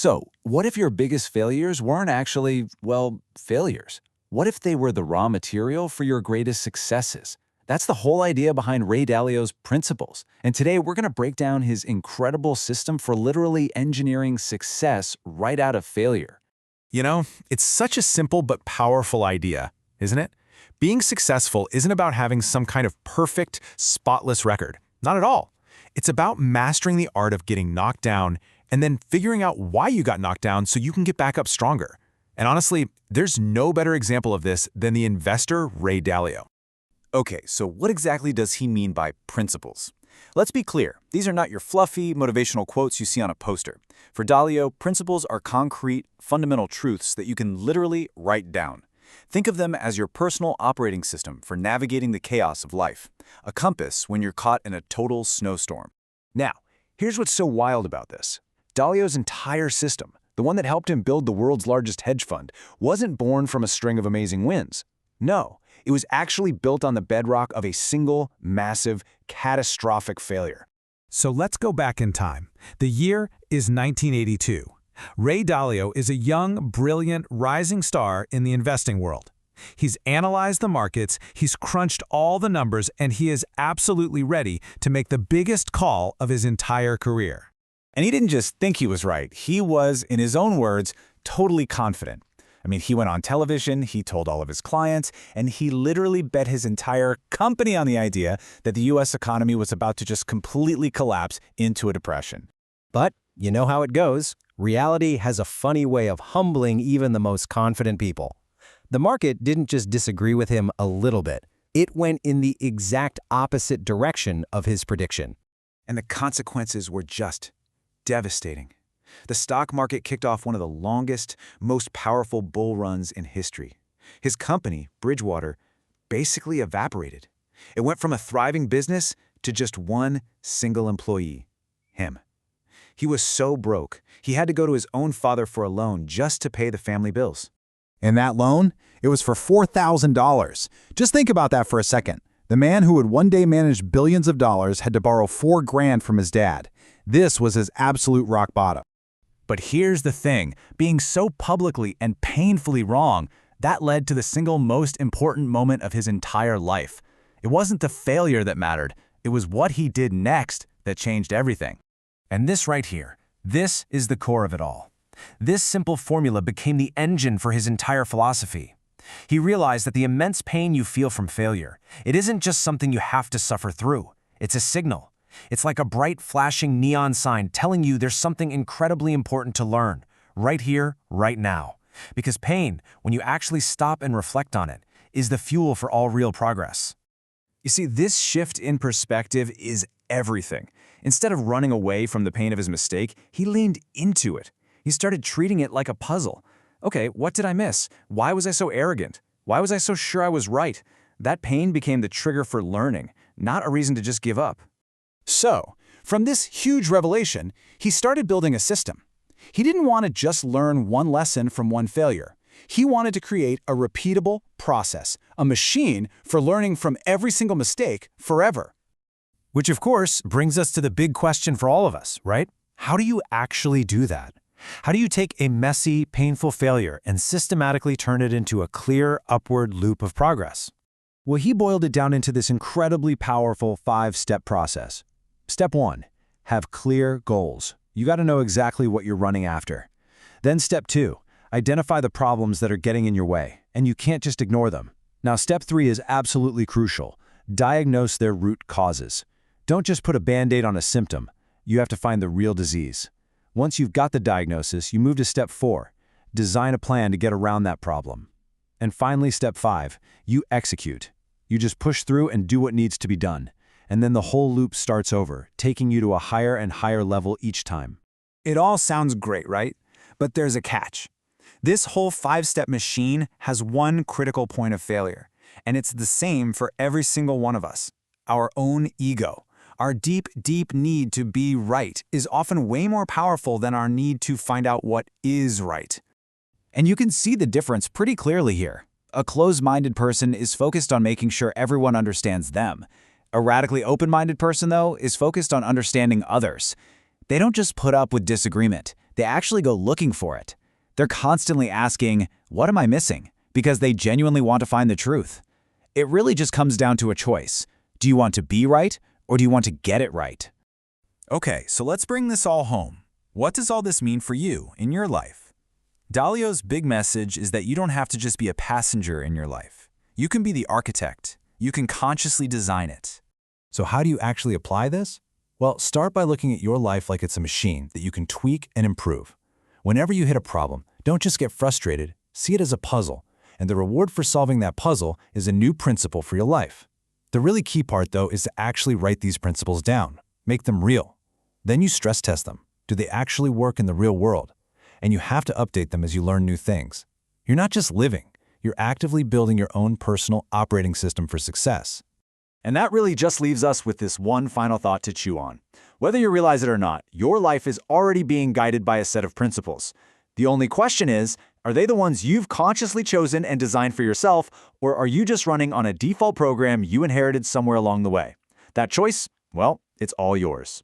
So, what if your biggest failures weren't actually, well, failures? What if they were the raw material for your greatest successes? That's the whole idea behind Ray Dalio's principles. And today we're going to break down his incredible system for literally engineering success right out of failure. You know, it's such a simple but powerful idea, isn't it? Being successful isn't about having some kind of perfect, spotless record. Not at all. It's about mastering the art of getting knocked down and then figuring out why you got knocked down so you can get back up stronger. And honestly, there's no better example of this than the investor Ray Dalio. Okay, so what exactly does he mean by principles? Let's be clear, these are not your fluffy, motivational quotes you see on a poster. For Dalio, principles are concrete, fundamental truths that you can literally write down. Think of them as your personal operating system for navigating the chaos of life, a compass when you're caught in a total snowstorm. Now, here's what's so wild about this. Dalio's entire system, the one that helped him build the world's largest hedge fund, wasn't born from a string of amazing wins. No, it was actually built on the bedrock of a single, massive, catastrophic failure. So let's go back in time. The year is 1982. Ray Dalio is a young, brilliant, rising star in the investing world. He's analyzed the markets, he's crunched all the numbers, and he is absolutely ready to make the biggest call of his entire career. And he didn't just think he was right. He was, in his own words, totally confident. I mean, he went on television, he told all of his clients, and he literally bet his entire company on the idea that the U.S. economy was about to just completely collapse into a depression. But you know how it goes. Reality has a funny way of humbling even the most confident people. The market didn't just disagree with him a little bit. It went in the exact opposite direction of his prediction. And the consequences were just devastating. The stock market kicked off one of the longest, most powerful bull runs in history. His company, Bridgewater, basically evaporated. It went from a thriving business to just one single employee, him. He was so broke, he had to go to his own father for a loan just to pay the family bills. And that loan, it was for $4,000. Just think about that for a second. The man who would one day manage billions of dollars had to borrow $4,000 from his dad. This was his absolute rock bottom. But here's the thing, being so publicly and painfully wrong, that led to the single most important moment of his entire life. It wasn't the failure that mattered, it was what he did next that changed everything. And this right here, this is the core of it all. This simple formula became the engine for his entire philosophy. He realized that the immense pain you feel from failure, it isn't just something you have to suffer through, it's a signal. It's like a bright, flashing neon sign telling you there's something incredibly important to learn, right here, right now. Because pain, when you actually stop and reflect on it, is the fuel for all real progress. You see, this shift in perspective is everything. Instead of running away from the pain of his mistake, he leaned into it. He started treating it like a puzzle. Okay, what did I miss? Why was I so arrogant? Why was I so sure I was right? That pain became the trigger for learning, not a reason to just give up. So, from this huge revelation, he started building a system. He didn't want to just learn one lesson from one failure. He wanted to create a repeatable process, a machine for learning from every single mistake forever. Which, of course, brings us to the big question for all of us, right? How do you actually do that? How do you take a messy, painful failure and systematically turn it into a clear, upward loop of progress? Well, he boiled it down into this incredibly powerful 5-step process. Step 1, have clear goals. You got to know exactly what you're running after. Then step 2, identify the problems that are getting in your way, and you can't just ignore them. Now, step 3 is absolutely crucial. Diagnose their root causes. Don't just put a Band-Aid on a symptom. You have to find the real disease. Once you've got the diagnosis, you move to step 4, design a plan to get around that problem. And finally, step 5, you execute. You just push through and do what needs to be done. And then the whole loop starts over, taking you to a higher and higher level each time. It all sounds great, right? But there's a catch. This whole 5-step machine has one critical point of failure, and it's the same for every single one of us: our own ego. Our deep, deep need to be right is often way more powerful than our need to find out what is right. And you can see the difference pretty clearly here. A closed-minded person is focused on making sure everyone understands them. A radically open-minded person, though, is focused on understanding others. They don't just put up with disagreement. They actually go looking for it. They're constantly asking, what am I missing? Because they genuinely want to find the truth. It really just comes down to a choice. Do you want to be right, or do you want to get it right? Okay, so let's bring this all home. What does all this mean for you in your life? Dalio's big message is that you don't have to just be a passenger in your life. You can be the architect. You can consciously design it. So how do you actually apply this? Well, start by looking at your life like it's a machine that you can tweak and improve. Whenever you hit a problem, don't just get frustrated, see it as a puzzle. And the reward for solving that puzzle is a new principle for your life. The really key part, though, is to actually write these principles down, make them real. Then you stress test them. Do they actually work in the real world? And you have to update them as you learn new things. You're not just living, you're actively building your own personal operating system for success. And that really just leaves us with this one final thought to chew on. Whether you realize it or not, your life is already being guided by a set of principles. The only question is, are they the ones you've consciously chosen and designed for yourself, or are you just running on a default program you inherited somewhere along the way? That choice, well, it's all yours.